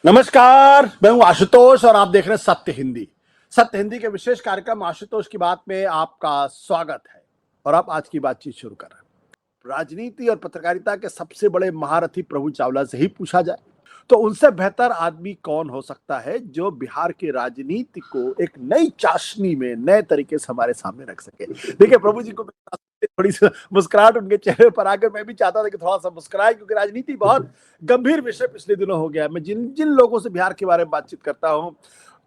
नमस्कार, मैं हूं आशुतोष और आप देख रहे हैं सत्य हिंदी। सत्य हिंदी के विशेष कार्यक्रम आशुतोष की बात में आपका स्वागत है। और अब आज की बातचीत शुरू कर रहे हैं। राजनीति और पत्रकारिता के सबसे बड़े महारथी प्रभु चावला से ही पूछा जाए तो उनसे बेहतर आदमी कौन हो सकता है जो बिहार की राजनीति को एक नई चाशनी में नए तरीके से हमारे सामने रख सके। देखिए, प्रभु जी को थोड़ी सी मुस्कुराहट उनके चेहरे पर आकर मैं भी चाहता था कि थोड़ा सा मुस्कुराए, क्योंकि राजनीति बहुत गंभीर विषय पिछले दिनों हो गया। मैं जिन जिन लोगों से बिहार के बारे में बातचीत करता हूँ,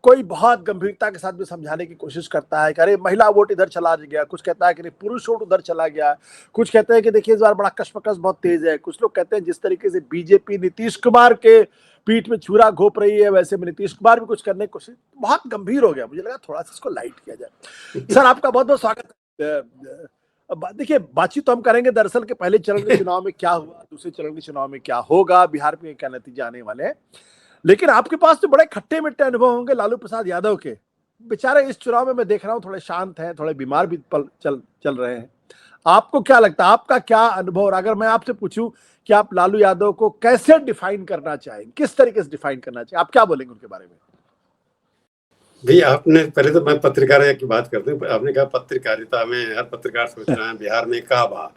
कोई बहुत गंभीरता के साथ भी समझाने की कोशिश करता है कि अरे महिला वोट इधर चला गया, कुछ कहता है कि नहीं पुरुष वोट उधर चला गया, कुछ कहते हैं कि देखिए इस बार बड़ा कशमकश बहुत तेज है, कुछ लोग कहते हैं जिस तरीके से बीजेपी नीतीश कुमार के पीठ में छुरा घोप रही है वैसे में नीतीश कुमार भी कुछ करने की कोशिश। बहुत गंभीर हो गया, मुझे लगा थोड़ा सा इसको लाइट किया जाए। सर, आपका बहुत बहुत स्वागत है। देखिए, बातचीत तो हम करेंगे दरअसल के पहले चरण के चुनाव में क्या हुआ, दूसरे चरण के चुनाव में क्या होगा, बिहार में क्या नतीजे आने वाले हैं। लेकिन आपके पास तो बड़े खट्टे मिट्टे अनुभव होंगे लालू प्रसाद यादव के। बेचारे इस चुनाव में मैं देख रहा हूँ थोड़े शांत हैं, थोड़े बीमार भी चल रहे हैं। आपको क्या लगता है, आपका क्या अनुभव? और अगर मैं आपसे पूछूं कि आप लालू यादव को कैसे डिफाइन करना चाहेंगे, किस तरीके से डिफाइन करना चाहिए, आप क्या बोलेंगे उनके बारे में? भाई, आपने पहले तो मैं पत्रकारिता की बात करते हैं। आपने कहा पत्रकारिता में हर पत्रकार सोच रहा है बिहार में का बा।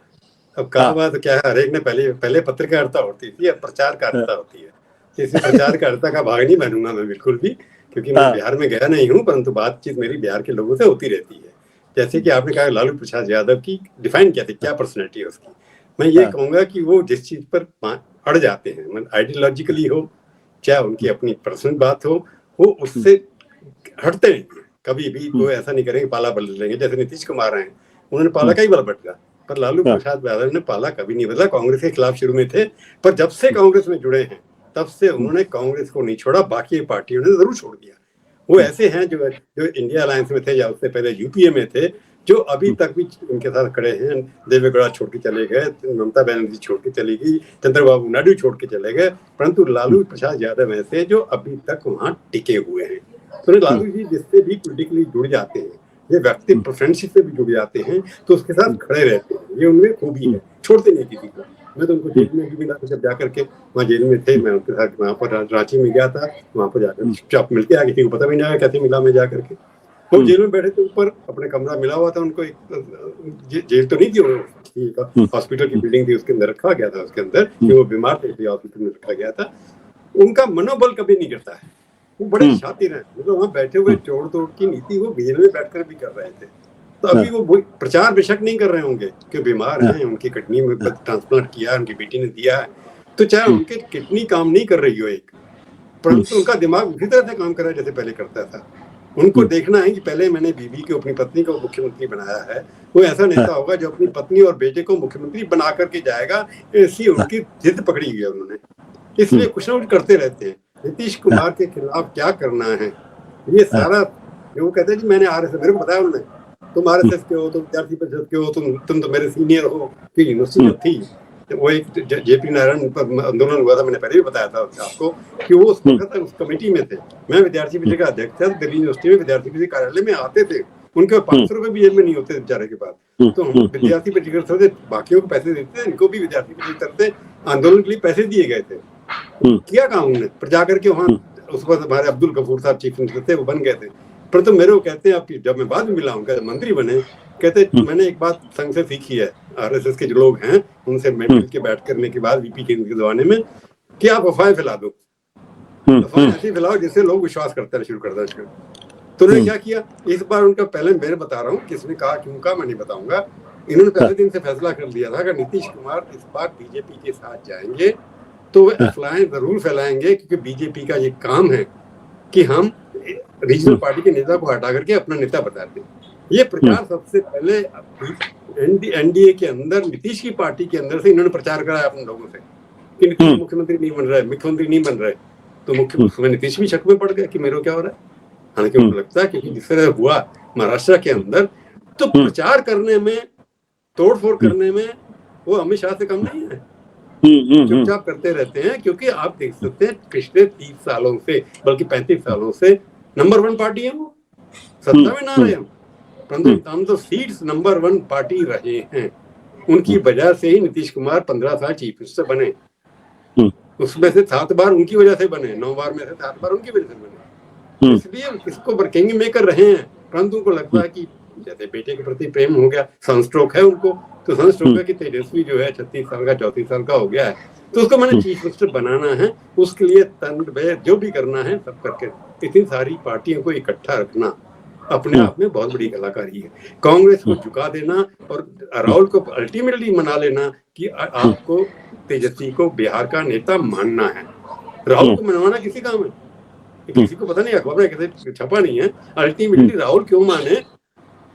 अब का बा तो क्या है, हर एक ने पहले पत्रकारिता होती थी, अब प्रचारकारिता होती है। इसमें प्रचारकारिता का भाग नहीं बनूंगा मैं बिल्कुल भी, क्योंकि मैं बिहार में गया नहीं हूँ, परंतु बातचीत मेरी बिहार के लोगों से होती रहती है। जैसे कि आपने कहा लालू प्रसाद यादव की डिफाइन क्या थी, क्या पर्सनैलिटी है उसकी, मैं ये कहूंगा कि वो जिस चीज पर अड़ जाते हैं, मतलब आइडियोलॉजिकली हो चाहे उनकी अपनी पर्सनल बात हो, वो उससे हटते नहीं कभी भी। कोई ऐसा नहीं करेंगे पाला बदल लेंगे। जैसे नीतीश कुमार हैं, उन्होंने पाला कई बार बदला, पर लालू प्रसाद यादव ने पाला कभी नहीं बदला। कांग्रेस के खिलाफ शुरू में थे, पर जब से कांग्रेस में जुड़े हैं तब से उन्होंने कांग्रेस को नहीं छोड़ा, बाकी पार्टियों ने जरूर छोड़ दिया। वो ऐसे हैं जो इंडिया अलायंस में थे या उससे पहले यूपीए में थे, जो अभी तक भी उनके साथ खड़े हैं। देवेगौड़ा छोड़ के चले गए, ममता बनर्जी छोड़ के चली गई, चंद्रबाबू नायडू छोड़ के चले गए, परंतु लालू प्रसाद यादव ऐसे जो अभी तक वहां टिके हुए हैं। तो लालू जी जिससे भी पॉलिटिकली जुड़ जाते हैं, ये व्यक्ति फ्रेंडशिप से भी जुड़ जाते हैं, तो उसके साथ खड़े रहते हैं। ये उनमें खूबी है, छोड़ते नहीं किसी को। मैं तो उनको जेल में भी मिला, जब जाकर के वहाँ जेल में थे, मैं उनके साथ वहाँ पर रांची में गया था, वहाँ पर जाकर चुपचाप मिल के आ, किसी को पता भी नहीं आया कैसे मिला मैं जाकर के। वो जेल में बैठे थे, ऊपर अपने कमरा मिला हुआ था उनको, एक जेल तो नहीं थी, हॉस्पिटल की बिल्डिंग थी, उसके अंदर रखा गया था। उसके अंदर कि वो बीमार थे, हॉस्पिटल में रखा गया था। उनका मनोबल कभी नहीं गिरता है, वो बड़े शातिर हैं। मतलब वहाँ बैठे हुए जोड़ तोड़ की नीति वो जेल में बैठकर भी कर रहे थे। तो अभी वो प्रचार बेशक नहीं कर रहे होंगे कि बीमार हैं, उनकी किडनी में ट्रांसप्लांट किया, उनकी बेटी ने दिया है, तो चाहे उनकी किडनी काम नहीं कर रही हो एक, परंतु उनका दिमाग उसी तरह से काम कर रहा है जैसे पहले करता था। उनको देखना है कि पहले मैंने बीबी को, अपनी पत्नी को मुख्यमंत्री बनाया है, वो ऐसा नेता होगा जो अपनी पत्नी और बेटे को मुख्यमंत्री बना करके जाएगा। ऐसी उनकी जिद पकड़ी हुई है उन्होंने, इसलिए कुछ ना कुछ करते रहते हैं। नीतीश कुमार के खिलाफ क्या करना है, ये सारा वो कहते हैं कि मैंने आरएसएस, मेरे को बताया उन्होंने, तुम आरएसएस के हो, तुम विद्यार्थी परिषद के हो, तुम तो मेरे सीनियर हो, कि यूनिवर्सिटी में थी। वो एक जेपी नारायण पर आंदोलन हुआ था, मैंने पहले भी बताया था आपको कि वो उस वक्त उस कमेटी में थे। मैं विद्यार्थी परिषद का अध्यक्ष था, दिल्ली यूनिवर्सिटी में विद्यार्थी परिषद कार्यालय में आते थे, उनके 500 रुपए भी जेब में नहीं होते बेचारे के पास। तो हम विद्यार्थी परिषद से बाकियों को पैसे देते थे, इनको भी विद्यार्थी परिषद से आंदोलन के लिए पैसे दिए गए थे। किया काम उन्होंने, पर जाकर के वहाँ उस वक्त हमारे अब्दुल गफूर साहब चीफ मिनिस्टर थे, वो बन गए थे। पर तो मेरे को कहते हैं, आपकी जब मैं बाद में मिला उनका मंत्री बने, कहते मैंने एक बात संघ से सीखी है, आरएसएस के जो लोग हैं उनसे मिल के बैठ करने के बाद वीपी के जमाने में, कि आप अफवाहें फैला दो, अफवाहें ऐसी फैलाओ जिससे लोग विश्वास करते हैं, शुरू कर दें। तो उन्होंने क्या किया इस बार, उनका पहले मैं बता रहा हूँ किसने कहा क्यों कहा मैं नहीं बताऊंगा। इन्होंने पहले दिन से फैसला कर लिया था कि नीतीश कुमार इस बार बीजेपी के साथ जाएंगे तो वे अफवाहें जरूर फैलाएंगे, क्योंकि बीजेपी का ये काम है कि हम रीजनल पार्टी के नेता को हटा करके अपना नेता बताते हैं। ये प्रचार सबसे पहले एनडीए के अंदर, नीतीश की पार्टी के अंदर से इन्होंने प्रचार कराया अपने लोगों से कि नीतीश मुख्यमंत्री नहीं बन रहे, मुख्यमंत्री नहीं बन रहे। तो मुख्यमंत्री नीतीश भी शक में पड़ गए कि मेरे क्या हो रहा है। हालांकि उनको लगता है क्योंकि जिस तरह हुआ महाराष्ट्र के अंदर, तो प्रचार करने में, तोड़फोड़ करने में वो अमित शाह से कम नहीं है, चुपचाप करते रहते हैं। क्योंकि आप देख सकते हैं पिछले 30 सालों से, बल्कि 35 सालों से नंबर 1 पार्टी है वो, सत्ता में ना रहे परंतु हम तो सीट्स नंबर 1 पार्टी रहे हैं। उनकी वजह से ही नीतीश कुमार 15 साल चीफ मिनिस्टर बने। उसमें से 7 बार उनकी वजह से बने, 9 बार में से 7 बार उनकी वजह से बने। इसलिए इसको किंग मेकर रहे हैं, परंतु उनको लगता है कि जैसे बेटे के प्रति प्रेम हो गया, सनस्ट्रोक है उनको, तो सनस्ट्रोक है कि तेजस्वी जो है 36 साल का 34 साल का हो गया है, तो उसको मैंने चीफ मिनिस्टर बनाना है, उसके लिए तन बे जो भी करना है सब करके इतनी सारी पार्टियों को इकट्ठा रखना अपने आप में बहुत बड़ी कलाकारी है। कांग्रेस को झुका देना और राहुल को अल्टीमेटली मना लेना कि आपको तेजस्वी को बिहार का नेता मानना है। राहुल को मनवाना किसी काम है, किसी को पता नहीं, अखबार में कैसे छपा नहीं है। अल्टीमेटली राहुल क्यों माने,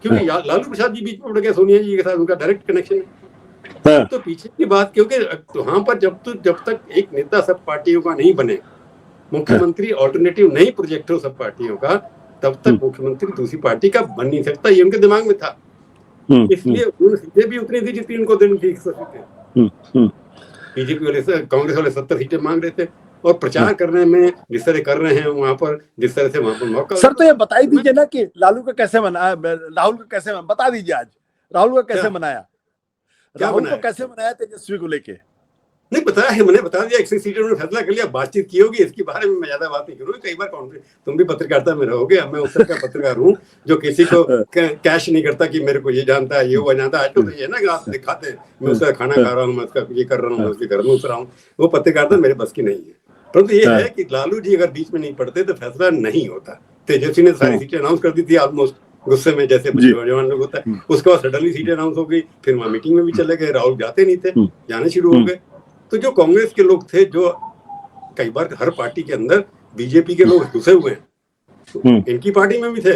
क्योंकि लालू प्रसाद जी बीच में उड़ गए, सोनिया जी के साथ उनका डायरेक्ट कनेक्शन है। तो पीछे की बात, क्योंकि वहां पर जब तक एक नेता सब पार्टियों का नहीं बने, मुख्यमंत्री ऑल्टरनेटिव नहीं प्रोजेक्ट हो सब पार्टियों का, तब तक मुख्यमंत्री दूसरी पार्टी का बन नहीं सकता, ये उनके दिमाग में था। इसलिए उन्होंने सीटें भी उतनी थी जितनी उनको देनी थी। बीजेपी वाले कांग्रेस वाले 70 सीटें मांग रहे थे, और प्रचार करने में जिस तरह कर रहे हैं वहां पर, जिस तरह से वहां पर मौका। सर तो ये बता ही दीजिए ना कि लालू का कैसे मनाया, राहुल को कैसे बता दीजिए आज, राहुल को कैसे मनाया, राहुल को कैसे मनाया तेजस्वी को लेके? नहीं बताया है, मैंने बता दिया, 100 सीटें उन्होंने फैसला कर लिया, बातचीत की होगी, इसके बारे में मैं ज्यादा बात नहीं करूंगा। कई बार तुम भी पत्रकारिता में रहोगे, मैं उस तरह का पत्रकार हूँ जो किसी को कैश नहीं करता कि मेरे को ये जानता है, ये वो जानता है। आजकल तो ये ना कि आप दिखाते हैं मैं उसका खाना खा रहा हूँ, मैं उसका ये कर रहा हूँ, मैं उसके घर में उतर रहा हूँ, वो पत्रकारिता मेरे बस की नहीं है। परंतु ये है कि लालू जी अगर बीच में नहीं पड़ते तो फैसला नहीं होता। तेजस्वी ने सारी सीटें अनाउंस कर दी थी ऑलमोस्ट गुस्से में, जैसे जवान लोग होता है। उसके बाद सडनली सीटें अनाउंस हो गई, फिर वहां मीटिंग में भी चले गए, राहुल जाते नहीं थे, जाने शुरू हो गए। तो जो कांग्रेस के लोग थे, जो कई बार हर पार्टी के अंदर बीजेपी के लोग घुसे हुए हैं, तो इनकी पार्टी में भी थे।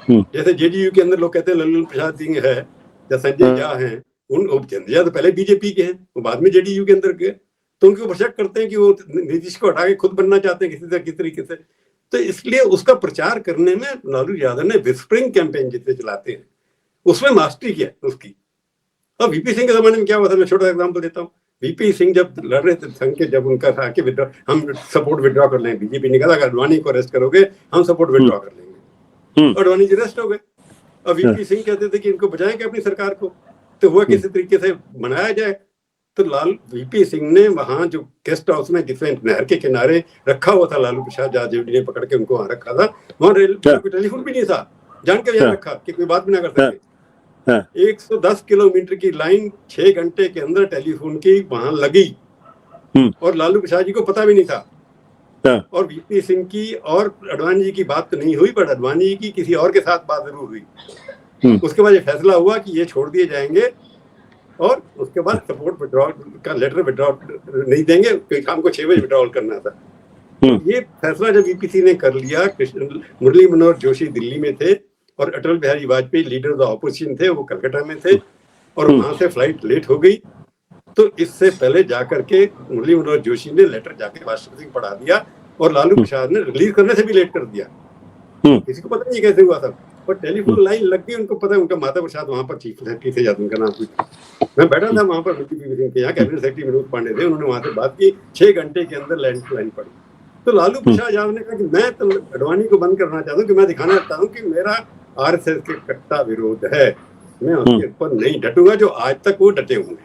जैसे जेडीयू के अंदर लोग कहते हैं लल्लू प्रसाद सिंह है या संजय झा हैं, संजय झा तो पहले बीजेपी के हैं, वो बाद में जेडीयू के अंदर गए, तो उनके ऊपर शक करते हैं कि वो नीतीश को हटा के खुद बनना चाहते हैं किसी तरीके से। तो इसलिए उसका प्रचार करने में लालू यादव ने विस्परिंग कैंपेन जितने चलाते हैं उसमें मास्टरी किया उसकी। अब वीपी सिंह के जमाने में क्या हुआ था, मैं छोटा एग्जाम्पल देता हूँ। वीपी सिंह जब लड़ रहे थे संघ के, जब उनका था कि हम सपोर्ट विड्रॉ कर लेंगे, बीजेपी ने कहा अगर अडवाणी को अरेस्ट करोगे हम सपोर्ट विड्रॉ कर लेंगे, अडवाणी जी अरेस्ट हो गए। अब वीपी सिंह कहते थे कि इनको बचाएंगे अपनी सरकार को, तो हुआ किसी तरीके से बनाया जाए। तो वीपी सिंह ने वहां जो गेस्ट हाउस में, जिसमें नहर के किनारे रखा हुआ था लालू प्रसाद, जेडी ने पकड़ के उनको वहां रखा था, वहां टेलीफोन भी नहीं था, जान के यहाँ रखा कि कोई बात भी ना कर सके। 110 किलोमीटर की लाइन 6 घंटे के अंदर टेलीफोन की वहां लगी, और लालू प्रसाद जी को पता भी नहीं था। और वीपी सिंह की और अडवाणी जी की बात तो नहीं हुई, पर अडवाणी जी की किसी और के साथ बात जरूर हुई। उसके बाद ये फैसला हुआ कि ये छोड़ दिए जाएंगे, और उसके बाद सपोर्ट विड्रॉल का लेटर विड्रॉल नहीं देंगे, कोई काम को 6 बजे विड्रॉल करना था। ये फैसला जब वीपीसी ने कर लिया, मुरली मनोहर जोशी दिल्ली में थे और Atal Bihari Vajpayee leader of the opposition थे, वो कलकत्ता में थे, और वहां से फ्लाइट लेट हो गई। तो इससे पहले जाकर के मुरली मनोहर जोशी ने लेटर जाके राष्ट्रपति को पढ़ा दिया, और लालू प्रसाद ने रिलीज करने से भी लेट कर दिया। किसी को पता नहीं कैसे हुआ था, और टेलीफोन लाइन लग गई, उनको पता है। उनका माता प्रसाद वहां पर चीफ सेक्रेटरी थे, याद उनका नाम कुछ, मैं बैठा था वहां पर, यहाँ कैबिनेट सेक्रेटरी विनोद पांडे थे, उन्होंने वहां से बात की, 6 घंटे के अंदर लाइन पड़ी। तो लालू प्रसाद यादव ने कहा कि मैं तो अडवाणी को बंद करना चाहता हूँ, कि मैं दिखाना चाहता हूँ कि मेरा आरएसएस के कट्टा विरोध है, मैं उसके ऊपर नहीं डटूंगा जो आज तक वो डटे हुए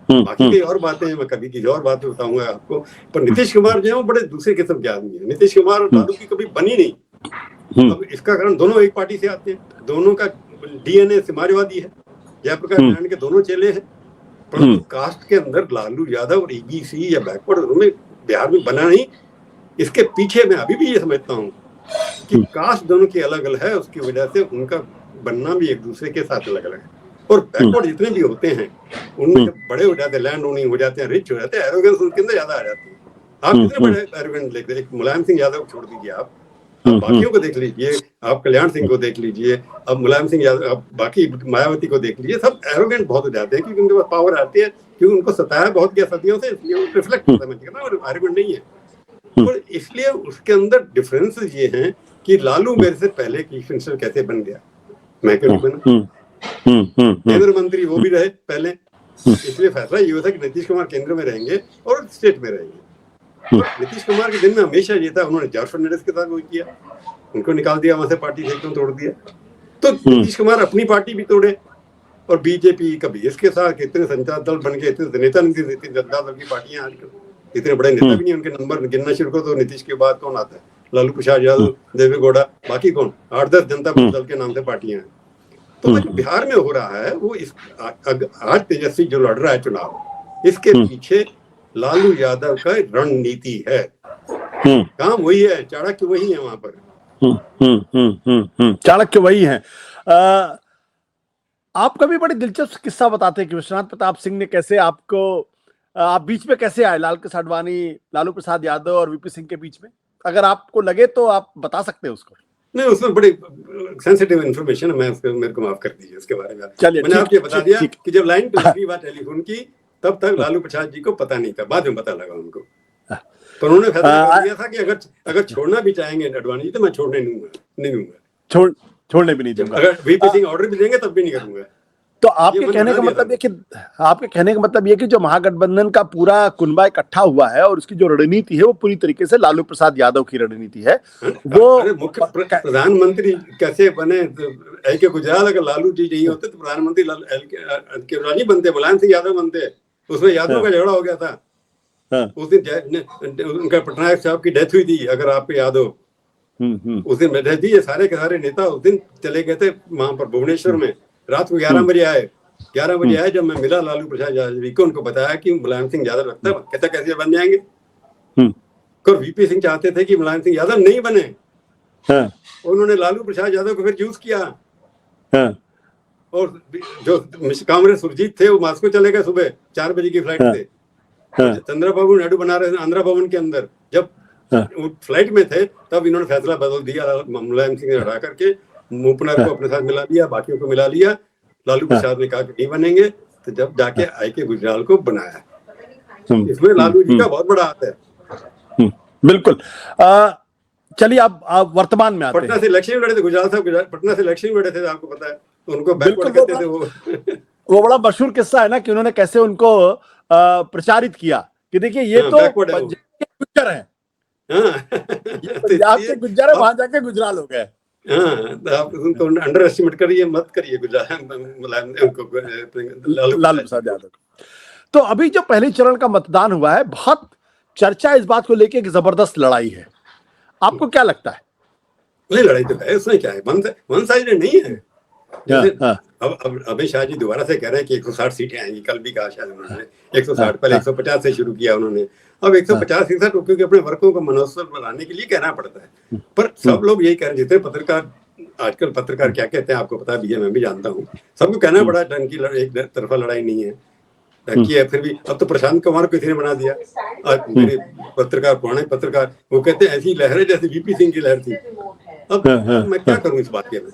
हैं। बाकी कई और बातें हैं, मैं कभी किसी और बात बताऊंगा आपको। पर नीतीश कुमार जो है वो बड़े दूसरे किस्म के आदमी है। नीतीश कुमार और लालू की कभी बनी नहीं। अब इसका कारण दोनों एक पार्टी से आते हैं, दोनों का डीएनए समाजवादी है, जयप्रकाश नारायण के दोनों चेले हैं। परंतु कास्ट के अंदर लालू यादव और ईबीसी या बैकवर्ड में बिहार में बना नहीं। इसके पीछे मैं अभी भी ये समझता हूँ कि कास्ट दोनों की अलग अलग है, उसकी वजह से उनका बनना भी एक दूसरे के साथ अलग अलग है। और बैकवर्ड जितने भी होते हैं उनमें जब बड़े हो जाते हैं, लैंड ओनिंग हो जाते हैं, रिच हो जाते हैं, एरोगेंस उनके अंदर ज्यादा आ जाती है। आप कितने बड़े एरोगेंस देखते हैं, मुलायम सिंह यादव छोड़ दीजिए, आप बाकियों को देख लीजिए, आप कल्याण सिंह को देख लीजिए, अब मुलायम सिंह यादव, अब बाकी मायावती को देख लीजिए, सब एरोगेंट बहुत हो जाते हैं, क्योंकि उनके पास पावर आती है, क्योंकि उनको सताया बहुत गया सदियों से, इसलिए वो रिफ्लेक्ट होता है ना, और एरोगेंट नहीं है। तो इसलिए उसके अंदर डिफरेंसेस ये हैं कि लालू मेरे से पहले चीफ मिनिस्टर कैसे बन गया, मैं क्यों बना, केंद्र मंत्री वो भी रहे पहले, इसलिए फैसला ये हुआ था कि नीतीश कुमार केंद्र में रहेंगे और स्टेट में रहेंगे। नीतीश कुमार के दिन में हमेशा ये था, उन्होंने जॉर्ज फर्नांडिस के साथ वही किया, उनको निकाल दिया वहां से, पार्टी से एकदम तोड़ दिया। तो नीतीश कुमार अपनी पार्टी भी तोड़े, और बीजेपी कभी इसके साथ, कितने संचार दल बन गए, इतने नेता नहीं थे, जनता दल की पार्टियां आजकल। इतने बड़े नेता भी नहीं, उनके नंबर गिनना शुरू करो तो नीतीश के बाद कौन आता है? लालू प्रसाद यादव, देवेगौड़ा, बाकी कौन? 8-10 जनता दल के नाम से पार्टियां हैं। तो जो बिहार में हो रहा है वो इस आज तेजस्वी जो लड़ रहा है चुनाव, इसके पीछे लालू यादव का रणनीति है। काम वही है, चाणक्य वही है वहां पर। चाणक्य वही है। आप कभी बड़ी दिलचस्प किस्सा बताते हैं कि विश्वनाथ प्रताप सिंह ने कैसे आपको, आप बीच में कैसे आए लाल कृष्ण आडवाणी, लालू प्रसाद यादव और वीपी सिंह के बीच में? अगर आपको लगे तो आप बता सकते हैं उसको। नहीं, उसमें बड़ी सेंसिटिव इन्फॉर्मेशन है, मैं उसको, मेरे को माफ कर दीजिए उसके बारे में। मैंने आपको बता दिया कि जब लाइन पे लगी बात टेलीफोन की, तब तक लालू प्रसाद जी को पता नहीं था, बाद में पता लगा उनको। तो उन्होंने फैसला कर दिया था कि अगर छोड़ना भी चाहेंगे आडवाणी जी तो मैं छोड़ने नहीं दूंगा, छोड़ने भी नहीं दूंगा। अगर वीपी सिंह ऑर्डर भी देंगे तब भी नहीं करूंगा। तो आपके कहने का मतलब ये कि जो महागठबंधन का पूरा कुनबा इकट्ठा हुआ है और उसकी जो रणनीति है वो पूरी तरीके से लालू प्रसाद यादव की रणनीति है। वो मुख्य प्रधानमंत्री कैसे बने? एल के गुजराल, अगर लालू जी नहीं होते तो प्रधानमंत्री केजरीवाल जी बनते, मुलायम सिंह यादव बनते। उसमें यादव का झगड़ा हो गया था उस दिन, उनका पटनायक साहब की डेथ हुई थी, अगर आपको याद हो। उस दिन डेथ थी, ये सारे के सारे नेता उस दिन चले गए थे वहां पर भुवनेश्वर में। रात को 11 बजे आए। जब मैं मिला लालू प्रसाद यादव जी को, उनको बताया कि मुलायम सिंह यादव लगता है, कहता कैसे बन जाएंगे? और वीपी सिंह चाहते थे कि मुलायम सिंह यादव नहीं बने। उन्होंने लालू प्रसाद यादव को फिर चूज किया। और जो कांग्रेस सुरजीत थे वो मास्को चले गए सुबह 4 बजे की फ्लाइट से। चंद्रबाबू नायडू बना रहे थे आंध्रा भवन के अंदर, जब फ्लाइट में थे तब इन्होंने फैसला बदल दिया, मुलायम सिंह हटा करके मूपनर को अपने साथ मिला लिया, बाकियों को मिला लिया। लालू प्रसाद ने कहा कि नहीं बनेंगे, तो जब जाके आई के गुजराल को बनाया। इसमें लालू जी का बहुत बड़ा हाथ है। बिल्कुल। चलिए आप वर्तमान में आते हैं। पटना से इलेक्शन लड़े थे गुजराल साहब, पटना से इलेक्शन लड़े थे, आपको पता है। उनको बैकवर्ड कहते थे वो बड़ा मशहूर किस्सा है ना कि उन्होंने कैसे उनको प्रचारित किया कि देखिए ये तो गुज्जर है, पंजाब के गुज्जर है, वहां जाके गुजराल हो गए। आप उनको अंडर एस्टिमेट करिए मत करिए लालू प्रसाद यादव। तो अभी जो पहले चरण का मतदान हुआ है, बहुत चर्चा इस बात को लेके एक जबरदस्त लड़ाई है, आपको क्या लगता है? नहीं, लड़ाई तो है, उसमें क्या है, वन साइडेड नहीं है। अब अमित शाह जी दोबारा से कह रहे हैं कि 160 सीटें आएंगी, कल भी कहा शायद उन्होंने 160, पहले 150 से शुरू किया उन्होंने, अब 150 सीटें, क्योंकि अपने वर्गों को मनोबल बनाने के लिए कहना पड़ता है। पर सब लोग यही कह रहे हैं, जितने पत्रकार आजकल पत्रकार क्या कहते हैं आपको पता भी है, मैं भी जानता हूँ, सबको कहना पड़ा ढंग की एक तरफा लड़ाई नहीं है, ढंग की है। फिर भी अब तो प्रशांत कुमार को किसी ने बना दिया, मेरे पत्रकार, पुराने पत्रकार, वो कहते हैं ऐसी लहर है जैसे वीपी सिंह की लहर थी। अब मैं क्या करूं इस बात के में,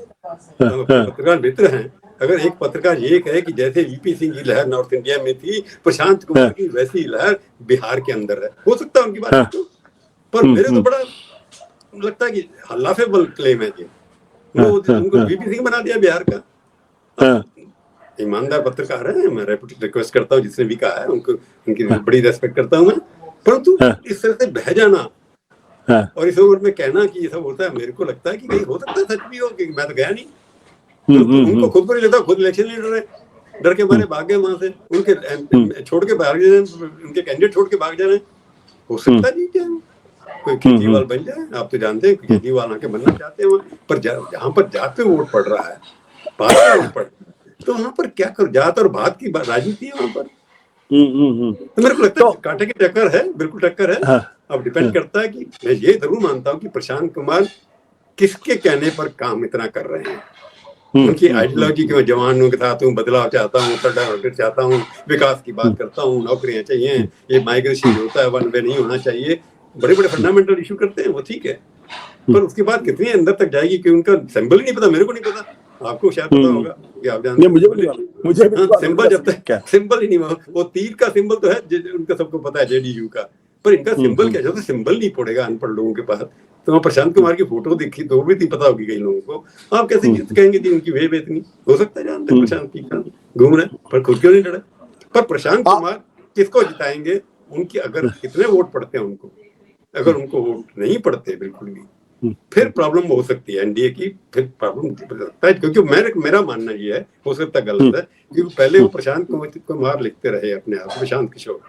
पत्रकार मित्र हैं, अगर एक पत्रकार ये कहे कि जैसे वीपी सिंह की लहर नॉर्थ इंडिया में थी, प्रशांत कुमार की वैसी लहर बिहार के अंदर है, हो सकता है उनकी बात, पर मेरे तो बड़ा लगता है कि लाफेबल क्लेम है ये। उनको वीपी सिंह बना दिया बिहार का। ईमानदार पत्रकार है, मैं रिक्वेस्ट करता हूँ जिसने भी कहा है उनको, उनकी बड़ी रेस्पेक्ट करता हूँ मैं, परंतु इस तरह से बह जाना और इस ओवर में कहना कि ये सब होता है, मेरे को लगता है कि कहीं हो सकता है सच भी हो, कि मैं तो गया नहीं। उनको खुद को नहीं लगता, खुद इलेक्शन नहीं लड़ रहे, डर के मारे भाग गए वहां से, उनके छोड़ के भाग जाए, उनके कैंडिडेट छोड़ के भाग जा रहे हैं। हो सकता नहीं क्या कोई केजरीवाल बन जाए? आप तो जानते हैं केजरीवाल आके बनना चाहते हैं वहां पर, जहाँ पर जात पे वोट पड़ रहा है, बात पे वोट पड़, तो वहां पर क्या कर, जात और बात की राजनीति है वहां पर। तो मेरे को लगता है कांटे की टक्कर है, बिल्कुल टक्कर है। अब डिपेंड करता है कि मैं ये जरूर मानता हूँ कि प्रशांत कुमार किसके कहने पर काम इतना कर रहे हैं, उनकी आइडियोलॉजी की, मैं जवानों के साथ हूँ, बदलाव चाहता हूँ, थर्ड चाहता हूँ, विकास की बात करता हूँ, नौकरियां चाहिए, ये माइग्रेशन होता है वन वे नहीं होना चाहिए, बड़े बड़े फंडामेंटल इशू करते हैं वो, ठीक है, पर उसके बाद कितनी अंदर तक जाएगी कि उनका सिंबल ही नहीं पता, मेरे को नहीं पता, आपको शायद पता होगा कि आप जानते हैं, मुझे सिंबल जब तक सिंबल ही नहीं, वो तीर का सिंबल तो है उनका, सबको पता है जेडीयू का, पर इनका सिंबल क्या, जब सिंबल नहीं पड़ेगा अनपढ़ लोगों के पास, तो वहाँ प्रशांत कुमार की फोटो देखी तो भी नहीं पता होगी कई लोगों को, आप कैसे कहेंगे कि उनकी वेब इतनी, हो सकता है जानते हैं प्रशांत की घूम रहे, पर खुद क्यों नहीं लड़े। पर प्रशांत कुमार किसको जिताएंगे, उनकी अगर कितने वोट पड़ते हैं उनको, अगर उनको वोट नहीं पड़ते बिल्कुल भी, फिर प्रॉब्लम हो सकती है एनडीए की, फिर प्रॉब्लम हो सकता है, क्योंकि मेरा मानना ये है, हो सकता है गलत है, क्योंकि पहले वो प्रशांत कुमार लिखते रहे अपने आप, प्रशांत किशोर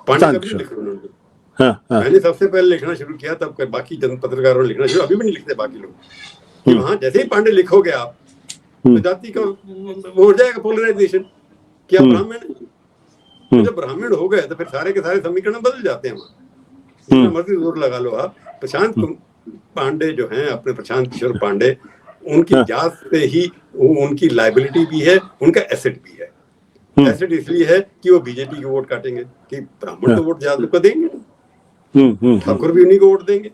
पांडे का भी लिखे उन्होंने, मैंने सबसे पहले लिखना शुरू किया, तब बाकी जन पत्रकारों ने लिखना शुरू, अभी भी नहीं लिखते बाकी लोग, कि वहां जैसे ही पांडे लिखोगे आप तो जाति का वो हो जाएगा पोलराइजेशन कि आप ब्राह्मण हैं। तो जब ब्राह्मण हो गए तो फिर सारे के सारे समीकरण बदल जाते हैं वहां, जितना मर्जी जोर लगा लो आप। प्रशांत पांडे जो हैं, अपने प्रशांत किशोर पांडे, उनकी जात से ही उनकी लाइबिलिटी भी है, उनका एसेट भी है। एसेट इसलिए है कि वो बीजेपी के वोट काटेंगे, कि ब्राह्मण तो वोट ज्यादा को देंगे, ठाकुर भी उन्हीं को वोट देंगे।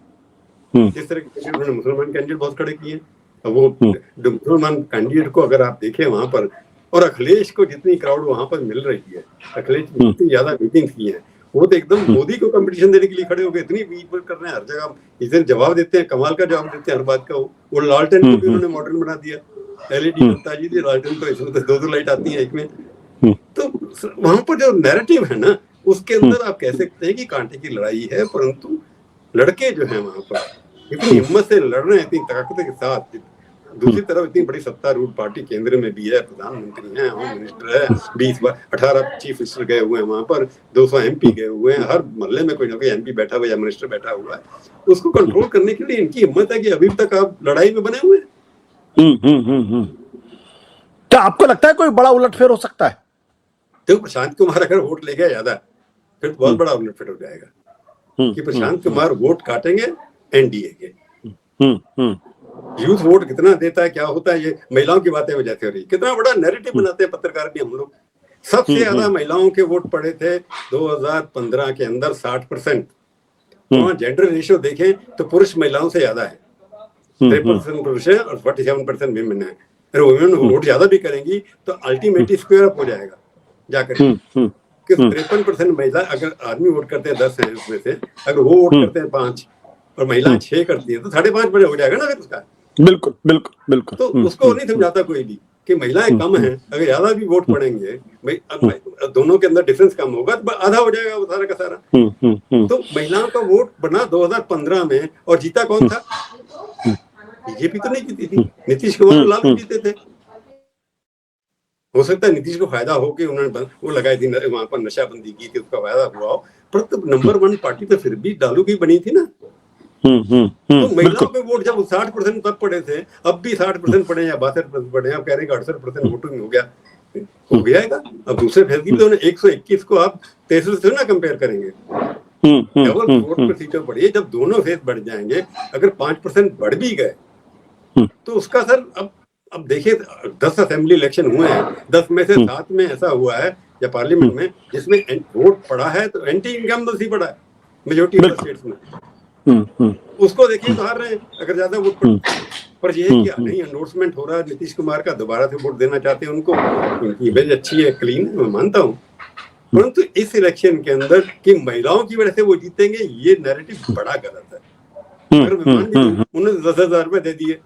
जिस तरह के उन्होंने मुसलमान कैंडिडेट बहुत खड़े किए, वो मुसलमान कैंडिडेट को अगर आप देखें वहां पर, और अखिलेश को जितनी क्राउड वहां पर मिल रही है, अखिलेश जितनी ज्यादा मीटिंग की है, वो तो एकदम मोदी को कंपटीशन देने के लिए खड़े हो गए, इतनी वीट कर रहे हैं हर जगह, इतने जवाब देते हैं, कमाल का जवाब देते हैं हर बात का। वो लालटेन को भी उन्होंने मॉडर्न बना दिया, एलईडी बनता जी थी लालटेन, तो इसमें तो 2-2 लाइट आती है एक में। तो वहां पर जो नैरेटिव है ना, उसके अंदर आप कह सकते हैं कि कांटे की लड़ाई है, परंतु लड़के जो है वहां पर इतनी हिम्मत से लड़ रहे हैं, इतनी ताकत के साथ। दूसरी तरफ इतनी बड़ी सत्तारूढ़ पार्टी केंद्र में भी है, प्रधानमंत्री हैं, होम मिनिस्टर है, 18 चीफ मिनिस्टर गए हुए हैं वहां पर, 200 एमपी गए हुए हैं, हर मोहल्ले में कोई ना कोई एमपी बैठा हुआ या मिनिस्टर बैठा हुआ है। उसको कंट्रोल करने के लिए इनकी हिम्मत है कि अभी तक आप लड़ाई में बने हुए हैं। क्या आपको लगता है कोई बड़ा उलटफेर हो सकता है? तो प्रशांत कुमार अगर वोट ले गया ज्यादा, फिर तो बहुत बड़ा उलटफेर हो जाएगा, कि प्रशांत कुमार वोट काटेंगे एनडीए के। यूथ वोट कितना देता है, क्या होता है, ये महिलाओं की बातें वजह से हो रही, कितना बड़ा नैरेटिव बनाते हैं पत्रकार भी हम लोग। सबसे ज्यादा महिलाओं के वोट पड़े थे 2015 के अंदर 60%। वहां जेंडर रेशियो देखें तो पुरुष महिलाओं से ज्यादा है, 53% पुरुष है और 47% विमेन है। अगर वुमेन वोट ज्यादा भी करेंगी तो अल्टीमेटली स्क्वायर अप हो जाएगा जाकर, कि 53% महिला, अगर आदमी वोट करते हैं 10 है उसमें से, अगर वो वोट करते हैं 5 और महिला 6 करती है, तो 5.5 बड़े हो जाएगा ना फिर उसका। बिल्कुल बिल्कुल बिल्कुल। तो उसको नहीं समझाता कोई भी कि महिलाएं कम हैं, अगर ज्यादा भी वोट पड़ेंगे, दोनों के अंदर डिफरेंस कम होगा तो आधा हो जाएगा वो सारा का सारा। तो महिलाओं का वोट बना 2015 में, और जीता कौन था? बीजेपी तो नहीं जीती थी, नीतीश कुमार लालू जीते थे। हो सकता है नीतीश को फायदा हो कि उन्होंने वो लगाई थी वहां पर, नशाबंदी की थी, उसका फायदा हुआ हो, पर तो नंबर 1 पार्टी तो फिर भी लालू की बनी थी ना। तो महिलाओं के वोट जब 60% तब पड़े थे, अब भी 60% पड़े या 62% पड़े, आप कह रहे हैं 68% वोटिंग हो गया है। अब दूसरे फैसले तो 121 को आप 33 से ना कंपेयर करेंगे, केवल वोट पर सीटें बढ़ी है। जब दोनों फेस बढ़ जाएंगे, अगर 5% बढ़ भी गए तो उसका सर अब देखिए 10 असेंबली इलेक्शन हुए हैं, 10 में से 7 में ऐसा हुआ है या पार्लियामेंट में जिसमें वोट पड़ा है तो एंटी इनकम्बेंसी पड़ा है मेजोरिटी ऑफ स्टेट्स में। उसको देखिए तो हार रहे हैं अगर ज्यादा वोट पड़े। पर ये कि नहीं, एंडोर्समेंट हो रहा है नीतीश कुमार का, दोबारा से वोट देना चाहते हैं उनको, उनकी इमेज अच्छी है, क्लीन है, मैं मानता हूँ। परंतु इस इलेक्शन के अंदर कि महिलाओं की वजह से वो जीतेंगे, ये नैरेटिव बड़ा गलत है। अगर उन्होंने 10,000 रुपए दे दिए,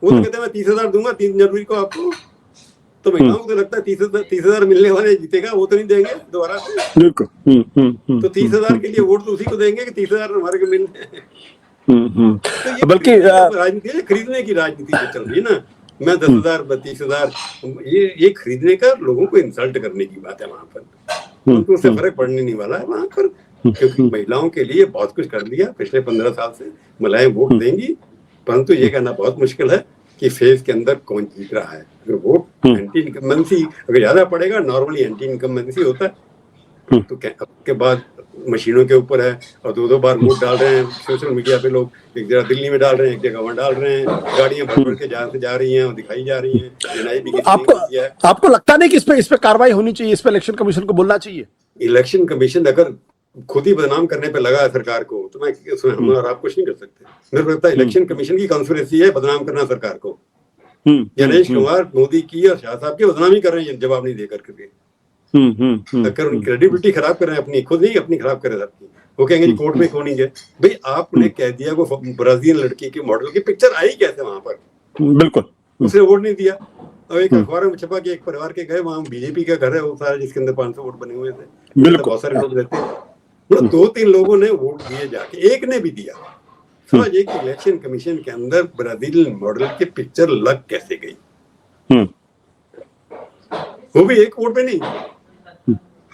वो तो कहते हैं मैं 30,000 दूंगा 3 जनवरी को आपको, तो महिलाओं को तो लगता है 30,000 मिलने वाले जीतेगा, वो तो नहीं देंगे दोबारा से। तो 30,000 के लिए वोट तो उसी को देंगे कि 30,000 हमारे को मिलने हैं। तो बल्कि राजनीति है, खरीदने की राजनीति जो चल रही है ना, मैं 10,000 32,000, ये खरीदने का, लोगों को इंसल्ट करने की बात है वहां पर। उनको उससे फर्क पड़ने नहीं वाला है वहां पर, क्योंकि महिलाओं के लिए बहुत कुछ कर दिया पिछले 15 साल से। महिलाएं वोट देंगी, परंतु ये कहना बहुत मुश्किल है कि फेज के अंदर कौन जीत रहा है। अगर वोट एंटी इनकम्बेंसी अगर ज्यादा पड़ेगा, नॉर्मली एंटी इनकम्बेंसी होता है, तो के बाद मशीनों के ऊपर है, और 2-2 बार वोट डाल रहे हैं सोशल मीडिया पे लोग, एक जगह दिल्ली में डाल रहे हैं, एक जगह वहां डाल रहे हैं, गाड़ियां भर भर के जहां से जा रही हैं और दिखाई जा रही हैं। आपको लगता नहीं कि इस पे कार्रवाई होनी चाहिए, इस पे इलेक्शन कमीशन को बोलना चाहिए? इलेक्शन कमीशन अगर खुद ही बदनाम करने पे लगा है सरकार को, तो मैं उसमें हम और आप कुछ नहीं कर सकते। मेरे को लगता है इलेक्शन कमीशन की कॉन्स्पिरेसी है बदनाम करना सरकार को। गणेश कुमार मोदी की और शाह साहब की बदनामी कर रहे हैं जवाब नहीं देकर के। अगर उनकी क्रेडिबिलिटी खराब कर रहे हैं अपनी, खुद नहीं अपनी खराब कर रहे हैं सबकी। वो कहेंगे कोर्ट में क्यों नहीं गए? भाई आपने कह दिया वो ब्राजील लड़की की मॉडल की पिक्चर आई कैसे वहां पर? बिल्कुल, उसने वोट नहीं दिया। और एक अखबार में छपा कि एक परिवार के गए, वहां बीजेपी का घर है वो सारा, जिसके अंदर 500 वोट बने हुए थे, बहुत सारे लोग रहते हैं। 2-3 लोगों ने वोट दिए जाके, एक ने भी दिया। समझ एक इलेक्शन कमीशन के अंदर ब्राजील मॉडल की पिक्चर लग कैसे गई? वो भी एक वोट पे नहीं।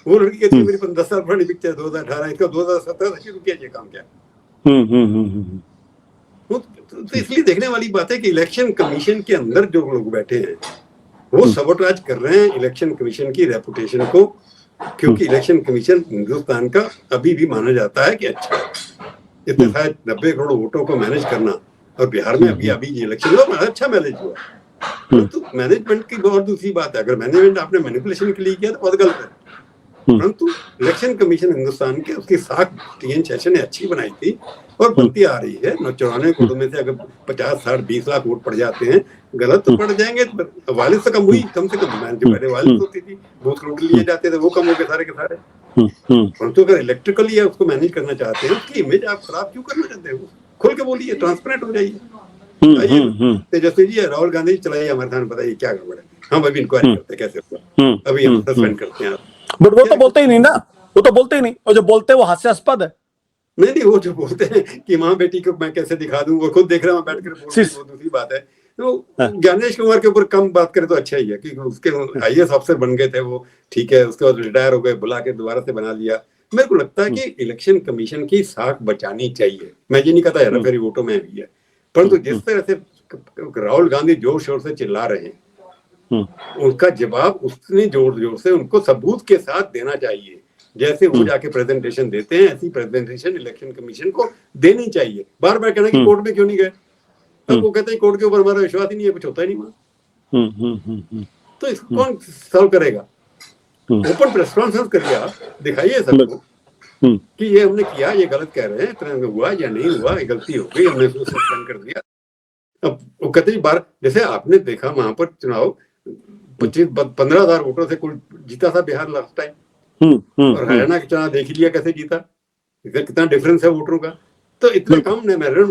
वो लड़की कहती है मेरी 10 साल पुरानी पिक्चर 2018, इसका 2017 से शुरू किया ये काम क्या। तो इसलिए देखने वाली बात है कि इलेक्शन कमीशन के अंदर जो लोग बैठे हैं वो सबोटाज कर रहे हैं इलेक्शन कमीशन की रेपुटेशन को, क्योंकि इलेक्शन कमीशन हिंदुस्तान का अभी भी माना जाता है कि अच्छा इतने शायद 90 करोड़ वोटों को मैनेज करना, और बिहार में अभी अभी इलेक्शन हुआ अच्छा मैनेज हुआ। परंतु मैनेजमेंट की और दूसरी बात है, अगर मैनेजमेंट आपने मैनिपुलेशन के लिए किया तो बहुत गलत है। परंतु इलेक्शन कमीशन हिंदुस्तान के उसकी साख टीएन शेषन ने अच्छी बनाई थी और बनती आ रही है। 94 वोटों में से अगर 50, 60, 20 लाख वोट पड़ जाते हैं, गलत तो पड़ जाएंगे, वालिद से कम हुई, कम से कम पहले वालिद होती थी, बूथ करोड़ लिए जाते थे, वो कम हो गए सारे के सारे। परंतु अगर इलेक्ट्रिकली उसको मैनेज करना चाहते हैं, उसकी इमेज आप खराब क्यों करना चाहते हो? खोल के बोलिए, ट्रांसपेरेंट हो जाइए। तेजस्वी जी, राहुल गांधी चलाइए हमारे सामने, बताइए क्या गड़बड़ है, हम अभी इंक्वायरी करते कैसे हुआ, अभी हम सस्पेंड करते हैं। बट वो तो बोलते ही नहीं ना, वो तो बोलते ही नहीं, और जो बोलते हैं वो हास्यास्पद है। नहीं, वो जो बोलते हैं कि माँ बेटी को मैं कैसे दिखा दूं, वो खुद देख रहे हैं बैठ कर, वो दूसरी बात है। तो ज्ञानेश कुमार के ऊपर कम बात करें तो अच्छा ही है, क्योंकि उसके आईएएस अफसर बन गए थे वो, ठीक है, उसके बाद रिटायर हो गए, बुला के दोबारा से बना लिया। मेरे को लगता है कि इलेक्शन कमीशन की साख बचानी चाहिए। मैं ये नहीं कहता हेराफेरी वोटों में भी है, परंतु जिस तरह से राहुल गांधी जोर शोर से चिल्ला रहे हैं, उनका जवाब उसने जोर जोर से उनको सबूत के साथ देना चाहिए। जैसे वो जाके प्रेजेंटेशन देते हैं, ऐसी प्रेजेंटेशन इलेक्शन कमीशन को देनी चाहिए। बार बार कहना कि कोर्ट में क्यों नहीं गए, अब वो कहते हैं कोर्ट के ऊपर हमारा विश्वास ही नहीं है, कुछ होता ही नहीं वहां। तो इसको कौन सॉल्व करेगा? ओपन प्रेस कॉन्फ्रेंस करिए, आप दिखाइए सबको कि ये हमने किया, ये गलत कह रहे हैं, इतना हुआ या नहीं हुआ, ये गलती हो गई, हमने उसको सस्पेंड कर दिया। अब वो कहते हैं बार, जैसे आपने देखा वहां पर चुनाव 15,000 वोटों से कुल जीता था बिहार लास्ट टाइम, और हरियाणा का चुनाव देख लिया कैसे जीता, कितना डिफरेंस है वोटरों का। तो इतने कम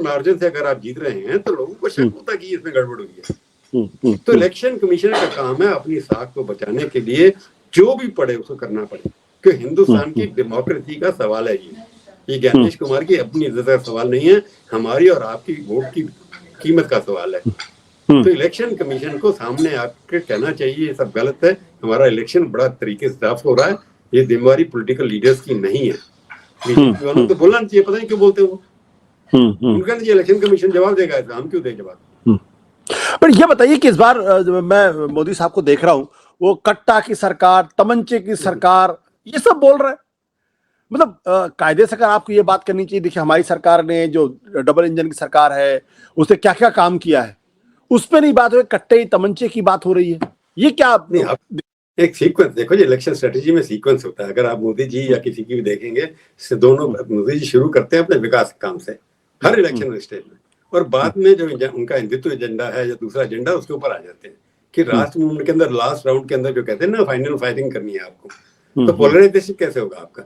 मार्जिन से अगर आप जीत रहे हैं तो लोगों को शक होता कि इसमें गड़बड़ हुई है। तो इलेक्शन कमीशन का काम है अपनी साख को बचाने के लिए जो भी पड़े उसको करना पड़े, क्योंकि हिंदुस्तान की डेमोक्रेसी का सवाल है ये ज्ञानेश कुमार की अपनी इज्जत का सवाल नहीं है, हमारी और आपकी वोट की कीमत का सवाल है। तो इलेक्शन कमीशन को सामने आकर कहना चाहिए ये सब गलत है, हमारा इलेक्शन बड़ा तरीके से साफ हो रहा है, ये जिम्मेवारी पॉलिटिकल लीडर्स की नहीं है। बीजेपी वालों को बोलना चाहिए, पता नहीं क्यों बोलते हो। उनका नहीं, इलेक्शन कमीशन जवाब देगा, ऐसा हम क्यों दें जवाब। पर ये बताइए कि इस बार मैं मोदी साहब को देख रहा हूं, वो कट्टा की सरकार, तमंचे की सरकार, ये सब बोल रहे हैं। मतलब कायदे से अगर आपको ये बात करनी चाहिए, देखिए हमारी सरकार ने जो डबल इंजन की सरकार है उसने क्या क्या काम किया है, उस पर नहीं बात हो, कट्टे तमंचे की बात हो रही है। ये क्या नहीं, आप एक सीक्वेंस देखो जी, इलेक्शन स्ट्रेटेजी में सीक्वेंस होता है। अगर आप मोदी जी या किसी की भी देखेंगे, दोनों मोदी जी शुरू करते हैं अपने विकास काम से हर इलेक्शन स्टेज में, और बाद में जो उनका हिंदुत्व एजेंडा है या दूसरा एजेंडा, उसके ऊपर आ जाते हैं कि राष्ट्र मूवमेंट के अंदर लास्ट राउंड के अंदर जो कहते हैं ना फाइनल फाइटिंग करनी है आपको, तो पोलराइजेशन कैसे होगा आपका।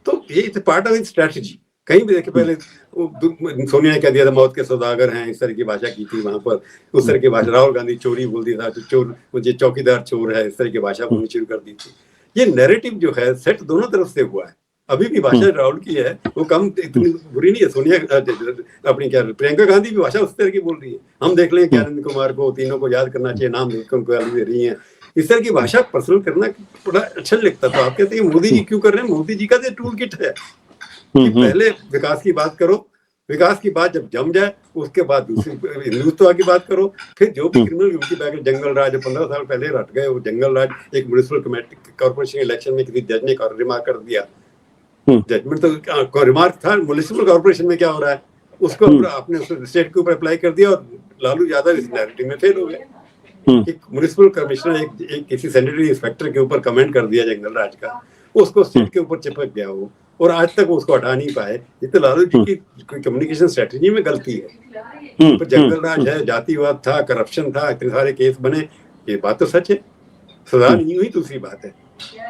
तो ये पार्ट ऑफ स्ट्रेटेजी। कहीं भी देखिए, पहले सोनिया ने कह दिया था मौत के सौदागर हैं, इस तरह की भाषा की थी वहां पर, उस तरह की भाषा। राहुल गांधी चोरी बोल दिया था, तो चोर मुझे चौकीदार चोर है, इस तरह की भाषा बोलनी शुरू कर दी थी। ये नैरेटिव जो है सेट दोनों तरफ से हुआ है। अभी भी भाषा राहुल की है, वो कम इतनी बुरी नहीं है। सोनिया अपनी क्या प्रियंका गांधी भी भाषा उस तरह की बोल रही है। हम देख लें आनंद कुमार को, तीनों को याद करना चाहिए, नाम देख उनको दे रही है। इस तरह की भाषा पर्सनल करना बड़ा अच्छा लगता था। आप कहते हैं मोदी जी क्यों कर रहे हैं? मोदी जी का जो टूल किट है कि पहले विकास की बात करो, विकास की बात जब जम जाए उसके बाद दूसरी हिंदुत्व की बात करो, फिर जो भी क्रिमिनल यूनिटी बैग जंगल राज 15 साल पहले रट गए, वो जंगल राज एक म्युनिसिपल कॉर्पोरेशन इलेक्शन में किसी जज ने रिमार्क कर दिया, जजमेंट तो रिमार्क था, म्युनिसिपल कॉर्पोरेशन में क्या हो रहा है उसको आपने स्टेट के ऊपर अप्लाई कर दिया, और लालू यादव इस नैरेटिव में फेल हो गए। एक म्युनिसिपल कमिश्नर एक किसी सैनिटरी इंस्पेक्टर के ऊपर कमेंट कर दिया जंगल राज का, उसको स्टेट के ऊपर चिपक गया वो, और आज तक उसको हटा नहीं पाए। ये तो लालू जी की कम्युनिकेशन स्ट्रेटेजी में गलती है। पर जंगल राज है, जातिवाद था, करप्शन था, इतने सारे केस बने, ये बात तो सच है, सजा नहीं हुई दूसरी बात है।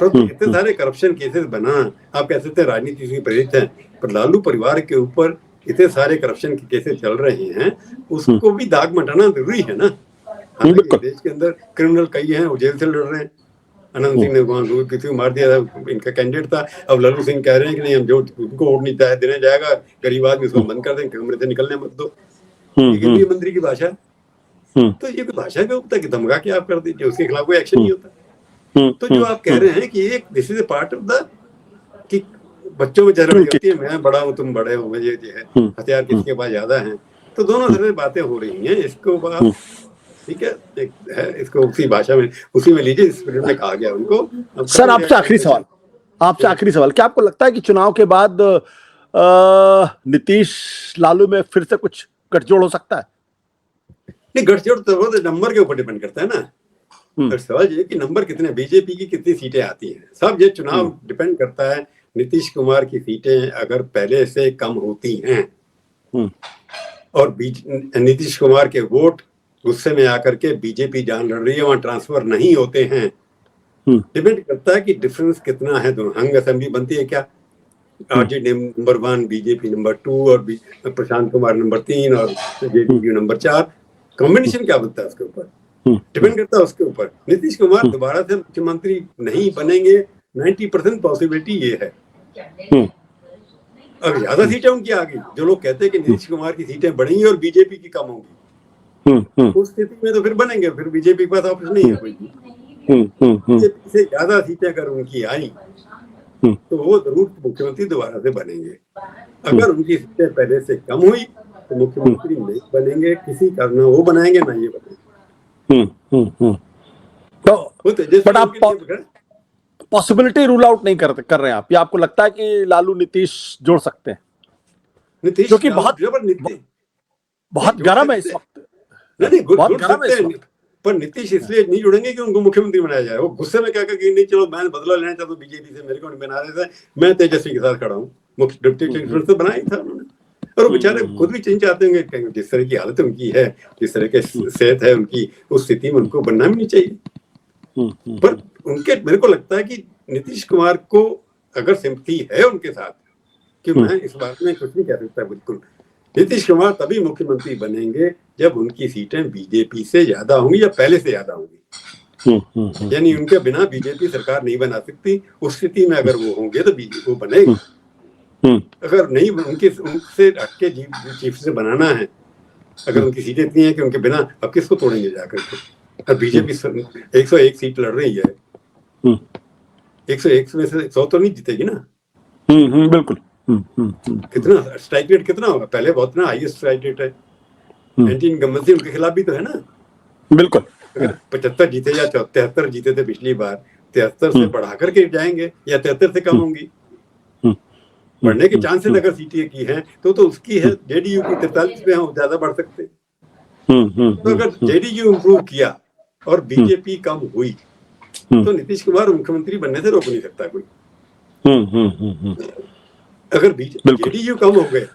तो इतने सारे करप्शन केसेस बना, आप कह सकते हैं राजनीति से प्रेरित है, पर लालू परिवार के ऊपर इतने सारे करप्शन के केसेस चल रहे हैं, उसको भी दाग मटाना जरूरी है ना। देश के अंदर क्रिमिनल कई हैं, वो जेल से लड़ रहे हैं। अनंत सिंह ने वहां किसी को मार दिया था, इनका कैंडिडेट था। अब लालू सिंह कह रहे हैं कि नहीं, हम जो उनको वोट नहीं देने जाएगा, गरीब आदमी उसको बंद कर देंगे, कमरे से निकलने मत दो। ये मंत्री की भाषा, तो ये भाषा का होता है कि धमका के आप कर दीजिए, उसके खिलाफ कोई एक्शन नहीं होता। तो जो आप कह रहे हैं कि एक this is a part of the कि बच्चों में जरूरत होती है, मैं बड़ा हूँ तुम बड़े हो, मुझे ये है हथियार किसके पास ज्यादा हैं, तो दोनों तरह से बातें हो रही हैं। इसको आप ठीक है, एक है इसको उसी भाषा में उसी में लीजिए, स्पिरिट में कहा गया उनको। सर आपसे आखिरी सवाल, क्या आपको लगता है कि चुनाव के बाद नीतीश लालू में फिर से कुछ गठजोड़ हो सकता है? नहीं, गठजोड़ तो नंबर के ऊपर डिपेंड करता है ना। तो सवाल ये कि नंबर कितने, बीजेपी की कितनी सीटें आती हैं, सब ये चुनाव डिपेंड करता है। नीतीश कुमार की सीटें अगर पहले से कम होती हैं और नीतीश कुमार के वोट गुस्से में आकर के बीजेपी जान लड़ रही है, वहां ट्रांसफर नहीं होते हैं, डिपेंड करता है कि डिफरेंस कितना है। दोनों हंग असेंबली बनती है क्या, आरजेडी नंबर 1, बीजेपी नंबर 2 और प्रशांत कुमार नंबर 3 और जेडीयू नंबर 4, कॉम्बिनेशन क्या बनता है उसके ऊपर डिपेंड करता है उसके ऊपर। नीतीश कुमार दोबारा से मुख्यमंत्री नहीं बनेंगे, 90% पॉसिबिलिटी ये है। अगर ज्यादा सीटें उनकी आ गई, जो लोग कहते हैं कि नीतीश कुमार की सीटें बढ़ेंगी और बीजेपी की कम होंगी, उस स्थिति में तो फिर बनेंगे, फिर बीजेपी के पास ऑप्शन नहीं है कोई। बीजेपी से ज्यादा सीटें अगर उनकी आई तो वो जरूर मुख्यमंत्री दोबारा से बनेंगे। अगर उनकी सीटें पहले से कम हुई तो मुख्यमंत्री नहीं बनेंगे, किसी का ना वो बनाएंगे ना ये बनेंगे। तो बट आप पॉसिबिलिटी रूल आउट नहीं कर रहे हैं आप, या आपको लगता है कि लालू नीतीश जोड़ सकते हैं? नीतीश क्योंकि बहुत गर्म है इस वक्त, बहुत गर्म है इस वक्त। पर नीतीश इसलिए नहीं जुड़ेंगे कि उनको मुख्यमंत्री बनाया जाए। वो गुस्से में क्या कि नहीं चलो मैं बदला लेना चाहता हूँ बीजेपी से, मेरे को नहीं बना रहे थे, मैं तेजस्वी के साथ खड़ा हूँ, मुख्य डिप्टी चीफ तो बनाया ही था उन्होंने। और वो बेचारे खुद भी चेंज चाहते होंगे, जिस तरह की हालत उनकी है, जिस तरह के सेहत है उनकी, उस स्थिति में उनको बनना भी नहीं चाहिए। पर उनके मेरे को लगता है कि नीतीश कुमार को अगर सिंपैथी है उनके साथ, कि मैं इस बात में कुछ नहीं कह सकता बिल्कुल, नीतीश कुमार तभी मुख्यमंत्री बनेंगे जब उनकी सीटें बीजेपी से ज्यादा होंगी या पहले से ज्यादा होंगी। यानी उनके बिना बीजेपी सरकार नहीं बना सकती। उस स्थिति में अगर वो होंगे तो बीजेपी वो बनेगी। अगर नहीं उनसे हट के चीफ से बनाना है, अगर उनकी सीटें इतनी है कि उनके बिना अब किसको तोड़ेंगे जाकर के। अब बीजेपी 101 सीट लड़ रही है, 101 में से 100 तो नहीं जीतेगी ना। बिल्कुल। कितना स्ट्राइक रेट कितना होगा, पहले बहुत ना हाईएस्ट स्ट्राइक रेट है। एंटी इनकम्बेंसी उनके खिलाफ भी तो है ना। बिल्कुल। 75 जीते या 73 जीते थे पिछली बार, 73 से बढ़ा करके जाएंगे या 73 से कम होंगी। बढ़ने के चांसेस अगर सीटें की हैं तो उसकी है। जेडीयू की 43 पे हम ज्यादा बढ़ सकते। तो अगर जेडीयू इंप्रूव किया और बीजेपी कम हुई तो नीतीश कुमार मुख्यमंत्री बनने से रोक नहीं सकता कोई। अगर जेडीयू कम हो गए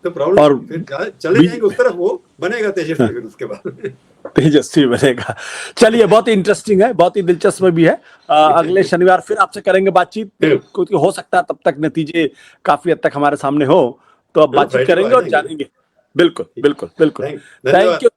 तो प्रॉब्लम फिर चले जाएंगे उस तरफ, वो बनेगा तेजस्वी फिर उसके बाद तेजस्वी बनेगा। चलिए, बहुत ही इंटरेस्टिंग है, बहुत ही दिलचस्प भी है। अगले शनिवार फिर आपसे करेंगे बातचीत, क्योंकि हो सकता है तब तक नतीजे काफी हद तक हमारे सामने हो, तो अब बातचीत करेंगे और जानेंगे। बिल्कुल बिल्कुल बिल्कुल। Thank you.